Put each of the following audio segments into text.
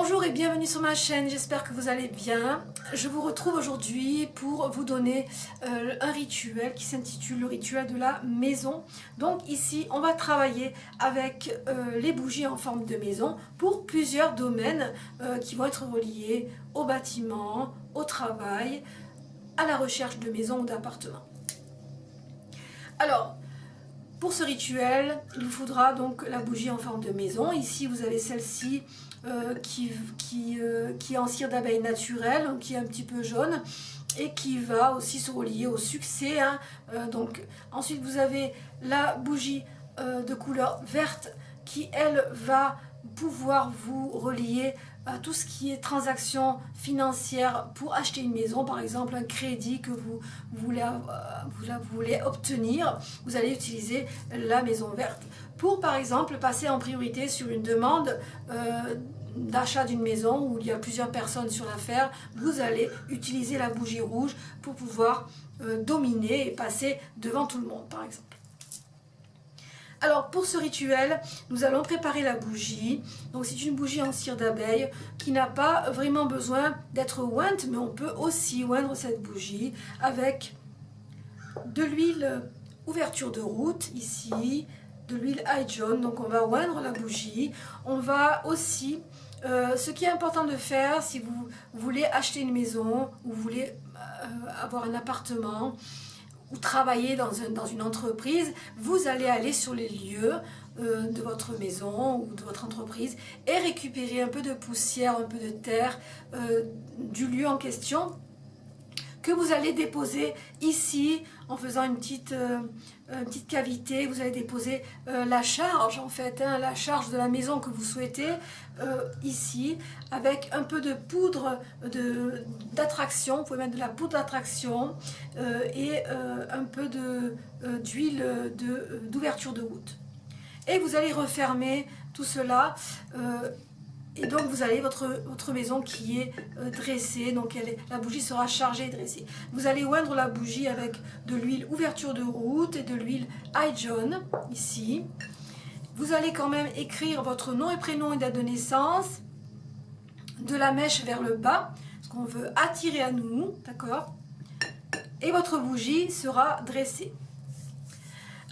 Bonjour et bienvenue sur ma chaîne, j'espère que vous allez bien. Je vous retrouve aujourd'hui pour vous donner un rituel qui s'intitule le rituel de la maison. Donc ici, on va travailler avec les bougies en forme de maison pour plusieurs domaines qui vont être reliés au bâtiment, au travail, à la recherche de maisons ou d'appartements. Alors, pour ce rituel, il vous faudra donc la bougie en forme de maison. Ici, vous avez celle-ci qui est en cire d'abeille naturelle, qui est un petit peu jaune et qui va aussi se relier au succès. Ensuite, vous avez la bougie de couleur verte qui, elle, va pouvoir vous relier à tout ce qui est transactions financières pour acheter une maison, par exemple un crédit que vous voulez obtenir. Vous allez utiliser la maison verte pour, par exemple, passer en priorité sur une demande d'achat d'une maison où il y a plusieurs personnes sur l'affaire. Vous allez utiliser la bougie rouge pour pouvoir dominer et passer devant tout le monde, par exemple. Alors pour ce rituel, nous allons préparer la bougie. Donc c'est une bougie en cire d'abeille qui n'a pas vraiment besoin d'être ointe, mais on peut aussi oindre cette bougie avec de l'huile ouverture de route ici, de l'huile High John. Donc on va oindre la bougie. On va aussi, ce qui est important de faire si vous voulez acheter une maison ou vous voulez avoir un appartement, ou travailler dans une entreprise, vous allez aller sur les lieux de votre maison ou de votre entreprise et récupérer un peu de poussière, un peu de terre du lieu en question que vous allez déposer ici en faisant une petite cavité. Vous allez déposer la charge en fait, la charge de la maison que vous souhaitez ici avec un peu de poudre d'attraction. Vous pouvez mettre de la poudre d'attraction et un peu d'huile d'ouverture de route. Et vous allez refermer tout cela. Et donc vous avez votre maison qui est dressée, donc la bougie sera chargée et dressée. Vous allez oindre la bougie avec de l'huile ouverture de route et de l'huile High John, ici. Vous allez quand même écrire votre nom et prénom et date de naissance, de la mèche vers le bas, ce qu'on veut attirer à nous, d'accord? Et votre bougie sera dressée.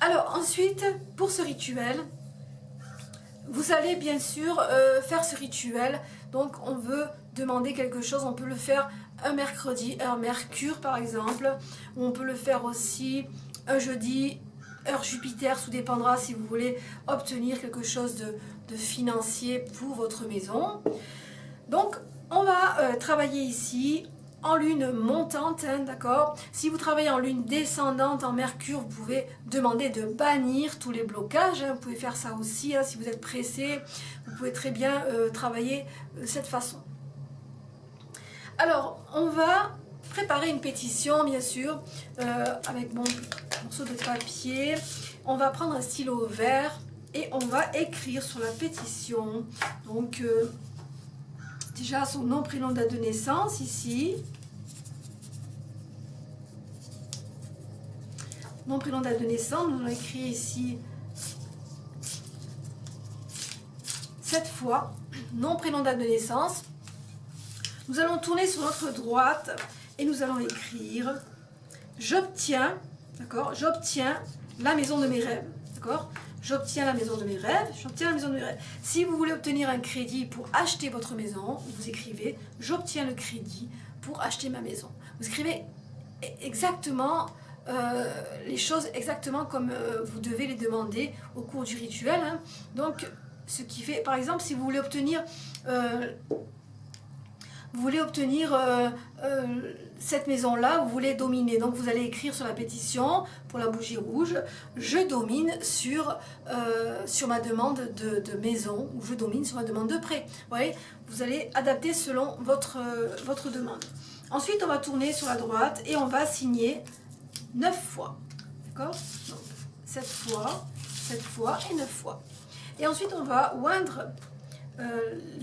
Alors ensuite, pour ce rituel, vous allez bien sûr faire ce rituel, donc on veut demander quelque chose, on peut le faire un mercredi, heure Mercure par exemple, ou on peut le faire aussi un jeudi, heure Jupiter, tout dépendra si vous voulez obtenir quelque chose de financier pour votre maison. Donc on va travailler ici en lune montante, d'accord. Si vous travaillez en lune descendante, en Mercure, vous pouvez demander de bannir tous les blocages. Vous pouvez faire ça aussi, si vous êtes pressé. Vous pouvez très bien travailler de cette façon. Alors, on va préparer une pétition, bien sûr, avec mon morceau de papier. On va prendre un stylo vert et on va écrire sur la pétition. Donc, déjà son nom, prénom, date de naissance ici. Nom, prénom, date de naissance. Nous allons écrire ici 7 fois. Nom, prénom, date de naissance. Nous allons tourner sur notre droite et nous allons écrire j'obtiens, d'accord, j'obtiens la maison de mes rêves, d'accord. J'obtiens la maison de mes rêves, j'obtiens la maison de mes rêves. Si vous voulez obtenir un crédit pour acheter votre maison, vous écrivez « J'obtiens le crédit pour acheter ma maison ». Vous écrivez exactement les choses exactement comme vous devez les demander au cours du rituel. Donc, ce qui fait, par exemple, si vous voulez obtenir cette maison-là, vous voulez dominer. Donc vous allez écrire sur la pétition, pour la bougie rouge, je domine sur ma demande de maison, ou je domine sur ma demande de prêt. Vous voyez, vous allez adapter selon votre demande. Ensuite, on va tourner sur la droite et on va signer 9 fois. D'accord? Donc 7 fois et 9 fois. Et ensuite, on va oindre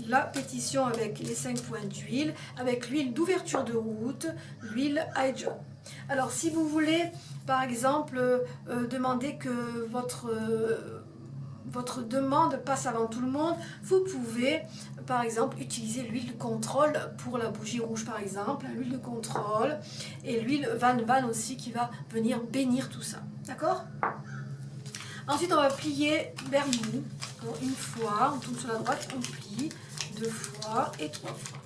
la pétition avec les 5 points d'huile, avec l'huile d'ouverture de route, l'huile High John. Alors si vous voulez par exemple demander que votre demande passe avant tout le monde, vous pouvez par exemple utiliser l'huile de contrôle pour la bougie rouge par exemple, l'huile de contrôle et l'huile Van Van aussi qui va venir bénir tout ça, d'accord? Ensuite on va plier vers nous, une fois, on tourne sur la droite, on plie, 2 fois et 3 fois.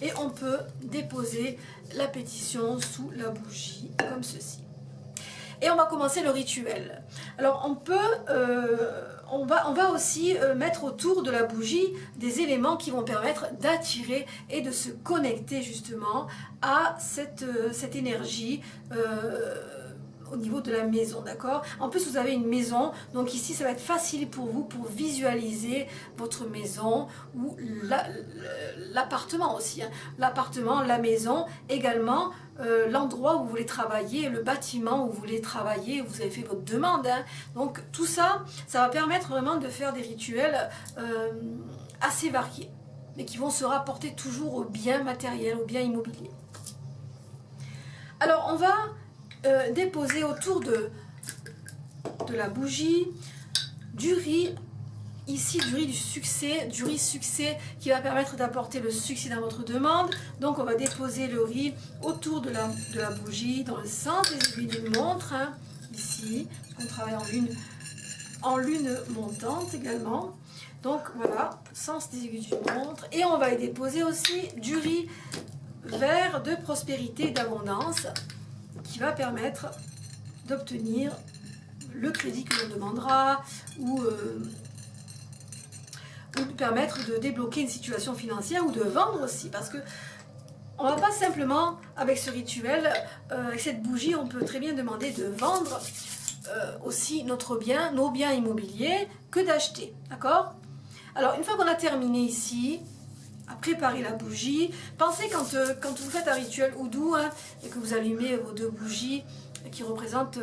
Et on peut déposer la pétition sous la bougie comme ceci. Et on va commencer le rituel. Alors on va aussi mettre autour de la bougie des éléments qui vont permettre d'attirer et de se connecter justement à cette énergie au niveau de la maison, d'accord? En plus, vous avez une maison, donc ici, ça va être facile pour vous pour visualiser votre maison ou l'appartement aussi. Hein. L'appartement, la maison, également l'endroit où vous voulez travailler, le bâtiment où vous voulez travailler, où vous avez fait votre demande. Hein. Donc tout ça, ça va permettre vraiment de faire des rituels assez variés, mais qui vont se rapporter toujours au bien matériel, au bien immobilier. Alors on va déposer autour de la bougie du riz, ici du riz du succès qui va permettre d'apporter le succès dans votre demande. Donc on va déposer le riz autour de la bougie dans le sens des aiguilles d'une montre, hein, ici, on travaille en lune montante également. Donc voilà, sens des aiguilles d'une montre. Et on va y déposer aussi du riz vert de prospérité et d'abondance, qui va permettre d'obtenir le crédit que l'on demandera ou permettre de débloquer une situation financière ou de vendre aussi, parce que on va pas simplement avec ce rituel, avec cette bougie, on peut très bien demander de vendre aussi nos biens immobiliers que d'acheter, d'accord? Alors une fois qu'on a terminé ici, à préparer la bougie, pensez quand vous faites un rituel oudou hein, et que vous allumez vos 2 bougies qui représentent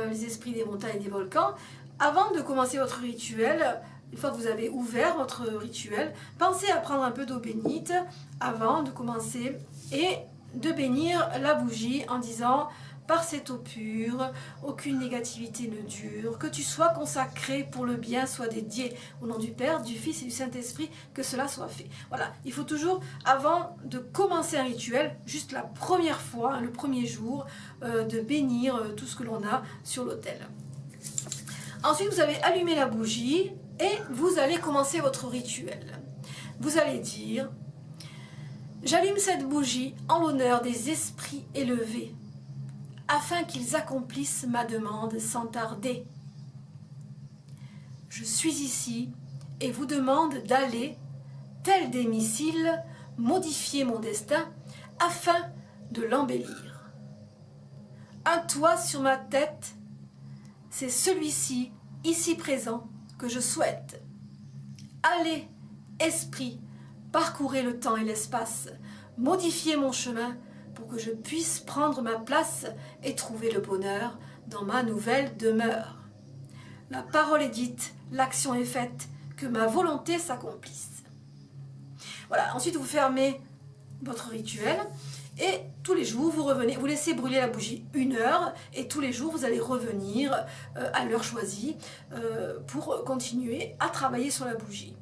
les esprits des montagnes et des volcans, avant de commencer votre rituel, une fois que vous avez ouvert votre rituel, pensez à prendre un peu d'eau bénite avant de commencer et de bénir la bougie en disant: par cette eau pure, aucune négativité ne dure, que tu sois consacré pour le bien, soit dédié au nom du Père, du Fils et du Saint-Esprit, que cela soit fait. Voilà, il faut toujours, avant de commencer un rituel, juste la première fois, hein, le premier jour, de bénir tout ce que l'on a sur l'autel. Ensuite, vous allez allumer la bougie et vous allez commencer votre rituel. Vous allez dire: j'allume cette bougie en l'honneur des esprits élevés, afin qu'ils accomplissent ma demande sans tarder. Je suis ici et vous demande d'aller, tel des missiles, modifier mon destin afin de l'embellir. Un toit sur ma tête, c'est celui-ci, ici présent, que je souhaite. Allez, esprit, parcourez le temps et l'espace, modifiez mon chemin pour que je puisse prendre ma place et trouver le bonheur dans ma nouvelle demeure. La parole est dite, l'action est faite, que ma volonté s'accomplisse. Voilà, ensuite vous fermez votre rituel et tous les jours vous revenez, vous laissez brûler la bougie 1 heure et tous les jours vous allez revenir à l'heure choisie pour continuer à travailler sur la bougie.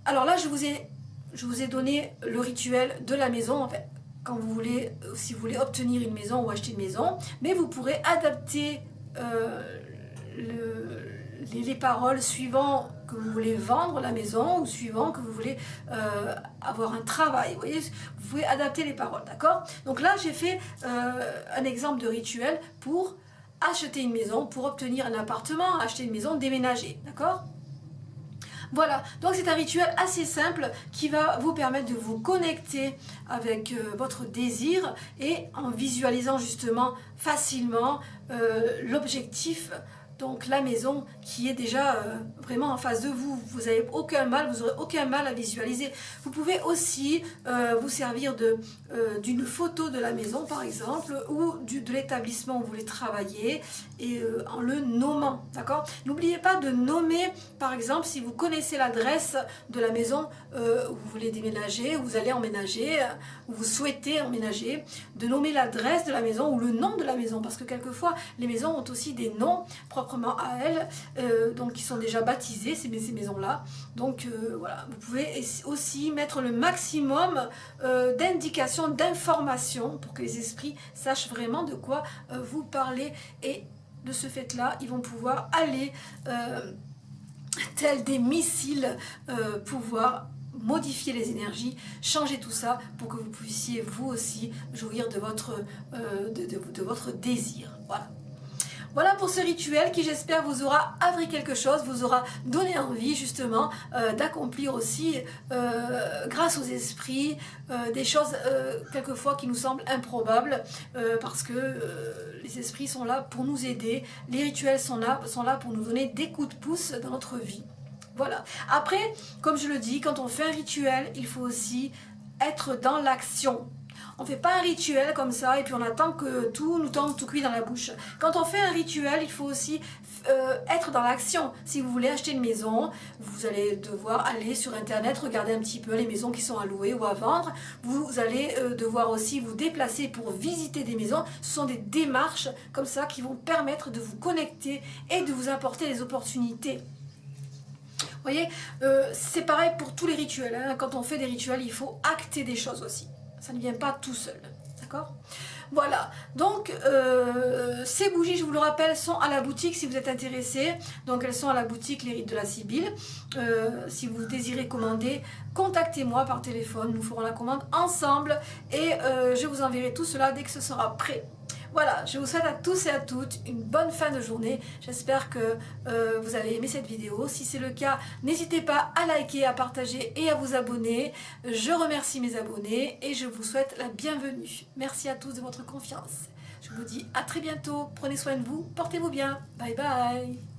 Alors là, je vous ai donné le rituel de la maison, en fait, quand vous voulez, si vous voulez obtenir une maison ou acheter une maison, mais vous pourrez adapter les paroles suivant que vous voulez vendre la maison ou suivant que vous voulez avoir un travail. Vous voyez, vous pouvez adapter les paroles, d'accord? Donc là, j'ai fait un exemple de rituel pour acheter une maison, pour obtenir un appartement, acheter une maison, déménager, d'accord? Voilà, donc c'est un rituel assez simple qui va vous permettre de vous connecter avec votre désir et en visualisant justement facilement l'objectif, donc la maison qui est déjà vraiment en face de vous. Vous n'avez aucun mal, vous n'aurez aucun mal à visualiser. Vous pouvez aussi vous servir d'une photo de la maison par exemple ou de l'établissement où vous voulez travailler et en le nommant, d'accord? N'oubliez pas de nommer, par exemple, si vous connaissez l'adresse de la maison où vous voulez déménager, où vous allez emménager, où vous souhaitez emménager, de nommer l'adresse de la maison ou le nom de la maison, parce que quelquefois les maisons ont aussi des noms propres proprement à elles, donc qui sont déjà baptisées, ces maisons-là. Donc voilà, vous pouvez aussi mettre le maximum d'indications, d'informations pour que les esprits sachent vraiment de quoi vous parlez. Et de ce fait-là, ils vont pouvoir aller, tels des missiles, pouvoir modifier les énergies, changer tout ça pour que vous puissiez vous aussi jouir de votre désir. Voilà. Voilà pour ce rituel qui, j'espère, vous aura appris quelque chose, vous aura donné envie justement d'accomplir aussi, grâce aux esprits, des choses quelquefois qui nous semblent improbables, parce que les esprits sont là pour nous aider, les rituels sont là pour nous donner des coups de pouce dans notre vie. Voilà. Après, comme je le dis, quand on fait un rituel, il faut aussi être dans l'action. On ne fait pas un rituel comme ça et puis on attend que tout nous tombe tout cuit dans la bouche. Quand on fait un rituel, il faut aussi être dans l'action. Si vous voulez acheter une maison, vous allez devoir aller sur internet, regarder un petit peu les maisons qui sont à louer ou à vendre. Vous allez devoir aussi vous déplacer pour visiter des maisons. Ce sont des démarches comme ça qui vont permettre de vous connecter et de vous apporter des opportunités. Vous voyez, c'est pareil pour tous les rituels, hein. Quand on fait des rituels, il faut acter des choses aussi. Ça ne vient pas tout seul, d'accord? Voilà, donc ces bougies, je vous le rappelle, sont à la boutique si vous êtes intéressé. Donc elles sont à la boutique Les Rites de la Sibylle. Si vous désirez commander, contactez-moi par téléphone, nous ferons la commande ensemble et je vous enverrai tout cela dès que ce sera prêt. Voilà, je vous souhaite à tous et à toutes une bonne fin de journée. J'espère que vous avez aimé cette vidéo. Si c'est le cas, n'hésitez pas à liker, à partager et à vous abonner. Je remercie mes abonnés et je vous souhaite la bienvenue. Merci à tous de votre confiance. Je vous dis à très bientôt. Prenez soin de vous, portez-vous bien. Bye bye.